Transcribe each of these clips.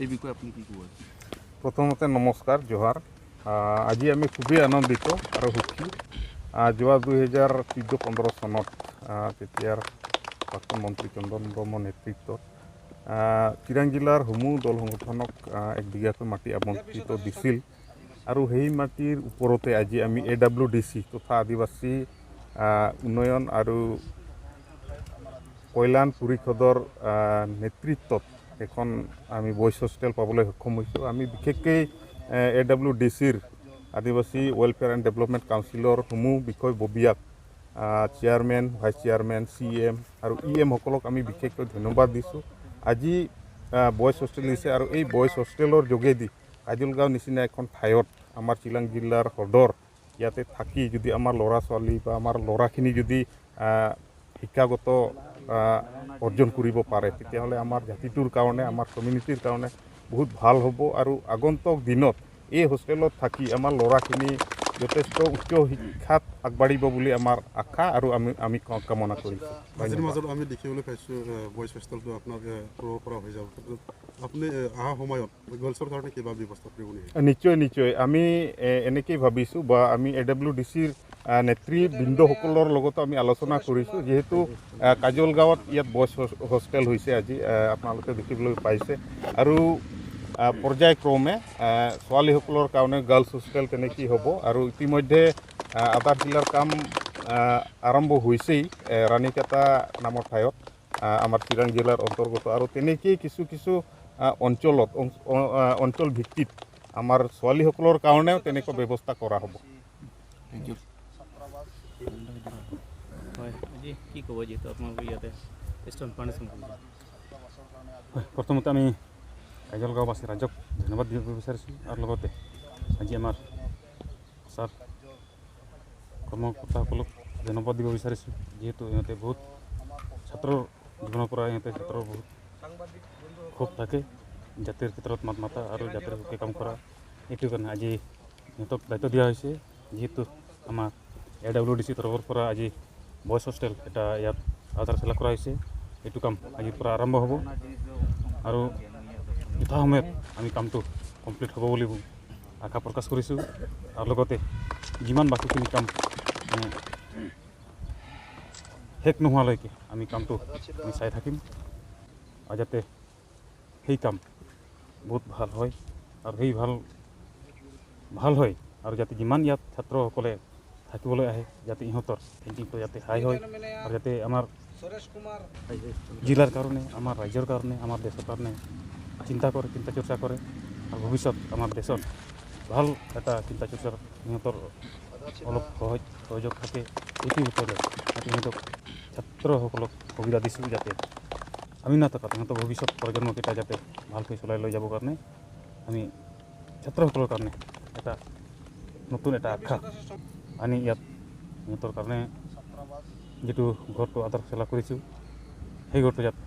এই বিষয়ে আপনি কি ক'ব? প্ৰথমতে নমস্কাৰ জোহাৰ। আজি আমি খুবেই আনন্দিত আৰু সুখী। যোৱা 2014-15 চনত তেতিয়াৰ প্ৰাক্তন মন্ত্ৰী চন্দন ব্ৰহ্মৰ নেতৃত্বত চিৰাং জিলাৰ সমূহ দল সংগঠনক 1 বিঘাকৈ মাটি আবণ্টিত দিছিল আৰু সেই মাটিৰ ওপৰতে আজি আমি AWDC তথা আদিবাসী উন্নয়ন আৰু কল্যাণ পৰিষদৰ নেতৃত্বত এখন আমি বইজ হোষ্টেল পাবলৈ সক্ষম হৈছোঁ। আমি বিশেষকৈ AWDCৰ আদিবাসী ৱেলফেয়াৰ এণ্ড ডেভেলপমেণ্ট কাউন্সিলৰ সমূহ বিষয়ববীয়াক চেয়াৰমেন, ভাইচ চেয়াৰমেন, CM আৰু EM সকলক আমি বিশেষকৈ ধন্যবাদ দিছোঁ। আজি বইজ হোষ্টেল দিছে আৰু এই বইজ হোষ্টেলৰ যোগেদি কাজলগাঁও নিচিনা এখন ঠাইত আমাৰ চিৰাং জিলাৰ সদৰ ইয়াতে থাকি যদি আমাৰ ল'ৰা ছোৱালী বা আমাৰ ল'ৰাখিনি যদি শিক্ষাগত অৰ্জন কৰিব পাৰে তেতিয়াহ'লে আমাৰ জাতিটোৰ কাৰণে আমাৰ কমিউনিটিৰ কাৰণে বহুত ভাল হ'ব আৰু আগন্তুক দিনত এই হোষ্টেলত থাকি আমাৰ ল'ৰাখিনি যথেষ্ট উচ্চ শিক্ষাত আগবাঢ়িব বুলি আমাৰ আশা আৰু আমি কামনা কৰিছোঁ। আজিৰ মাজত আমি দেখিবলৈ পাইছোঁ বইজ হোষ্টেলটো আপোনাৰ পূৰব পৰা হৈ যাব। আপুনি অহা সময়ত গাৰ্লছৰ কাৰণে কিবা ব্যৱস্থা কৰিব নেকি? নিশ্চয় আমি এনেকেই ভাবিছোঁ বা আমি AWDCৰ নেতৃবৃন্দসকলৰ লগতো আমি আলোচনা কৰিছোঁ। যিহেতু কাজলগাঁৱত ইয়াত বইজ হোষ্টেল হৈছে আজি আপোনালোকে দেখিবলৈ পাইছে আৰু পৰ্যায়ক্ৰমে ছোৱালীসকলৰ কাৰণে গাৰ্লছ হোষ্টেল তেনেকৈ হ'ব আৰু ইতিমধ্যে আধাৰ জিলাৰ কাম আৰম্ভ হৈছেই ৰাণীকেটা নামৰ ঠাইত আমাৰ চিৰাং জিলাৰ অন্তৰ্গত আৰু তেনেকেই কিছু অঞ্চলত অঞ্চল ভিত্তিত আমাৰ ছোৱালীসকলৰ কাৰণেও তেনেকুৱা ব্যৱস্থা কৰা হ'ব। Thank you. হয়, আজি কি ক'ব যিহেতু আপোনালোকে ইয়াতে ফাউণ্ডেশ্যন কৰিছে? প্ৰথমতে আমি কাজলগাঁওবাসী ৰাইজক ধন্যবাদ দিব বিচাৰিছোঁ আৰু লগতে আজি আমাৰ ছাৰ কৰ্মকৰ্তাসকলক ধন্যবাদ দিব বিচাৰিছোঁ। যিহেতু ইহঁতে বহুত ছাত্ৰৰ জীৱনৰ পৰা ইহঁতে ছাত্ৰৰ বহুত ক্ষোভ থাকে জাতিৰ ক্ষেত্ৰত মাত মাতা আৰু জাতিৰ হকে কাম কৰা। এইটো কাৰণে আজি ইহঁতক দায়িত্ব দিয়া হৈছে। যিহেতু আমাৰ AWDC তৰফৰ পৰা আজি বইজ হোষ্টেল এটা ইয়াত আধাৰশিলা কৰা হৈছে। এইটো কাম আজিৰ পৰা আৰম্ভ হ'ব আৰু যথা সময়ত আমি কামটো কমপ্লিট হ'ব বুলি আশা প্ৰকাশ কৰিছোঁ আৰু লগতে যিমান বাকীখিনি কাম শেষ নোহোৱালৈকে আমি কামটো চাই থাকিম আৰু যাতে সেই কাম বহুত ভাল হয় আৰু সেই ভাল হয় আৰু যাতে যিমান ইয়াত ছাত্ৰসকলে থাকিবলৈ আহে যাতে ইহঁতৰ থিংকিংটো যাতে হাই হয় আৰু যাতে আমাৰ জিলাৰ কাৰণে আমাৰ ৰাজ্যৰ কাৰণে আমাৰ দেশৰ কাৰণে চিন্তা চৰ্চা কৰে আৰু ভৱিষ্যত আমাৰ দেশত ভাল এটা চিন্তা চৰ্চাৰ সিহঁতৰ অলপ সহযোগ থাকে। এইটো বিষয়ে সিহঁতক ছাত্ৰসকলক সুবিধা দিছোঁ যাতে আমি নাথাকাত সিহঁতৰ ভৱিষ্যত প্ৰজন্মকেইটা যাতে ভালকৈ চলাই লৈ যাবৰ কাৰণে আমি ছাত্ৰসকলৰ কাৰণে এটা নতুন এটা আশা আনি ইয়াত সিহঁতৰ কাৰণে যিটো ঘৰটো আধাৰশিলা কৰিছোঁ সেই ঘৰটো যাতে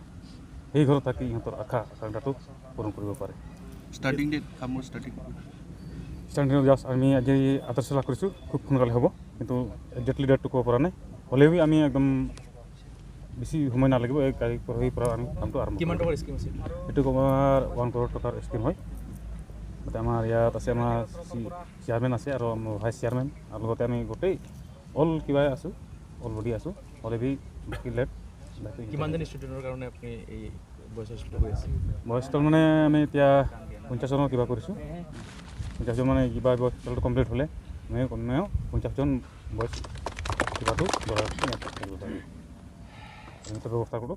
সেই ঘৰত থাকি ইহঁতৰ আকাংক্ষাটো পূৰণ কৰিব পাৰে। ষ্টাৰ্টিং ডেট কামৰ ষ্টাৰ্টিং জাষ্ট আমি আজি আধাৰশিলা কৰিছোঁ, খুব সোনকালে হ'ব কিন্তু একজেক্টলি ডেটটো ক'ব পৰা নাই। হ'লেও আমি একদম বেছি সময় নালাগিব এই পৰহিৰ পৰা আমি কামটো আৰম্ভ কৰিম। এইটো আমাৰ 1 crore টকাৰ স্কিম হয়। তাতে আমাৰ ইয়াত আছে আমাৰ চেয়াৰমেন আছে আৰু ভাইচ চেয়াৰমেন আৰু লগতে আমি গোটেই কিবাই আছোঁ অলৰেডি আছোঁ অলৰেডি বাকী লেট। কিমানজন ষ্টুডেণ্টৰ কাৰণে আপুনি এই বইজ হোষ্টেল কৰি আছে? বইজ হোষ্টেল মানে আমি এতিয়া 50 জনৰ কিবা কৰিছোঁ। 50 জন মানে কিবা হোষ্টেলটো কমপ্লিট হ'লে আমি কমেও 50 জন বইজ কিবাটো ব্যৱস্থা কৰোঁ।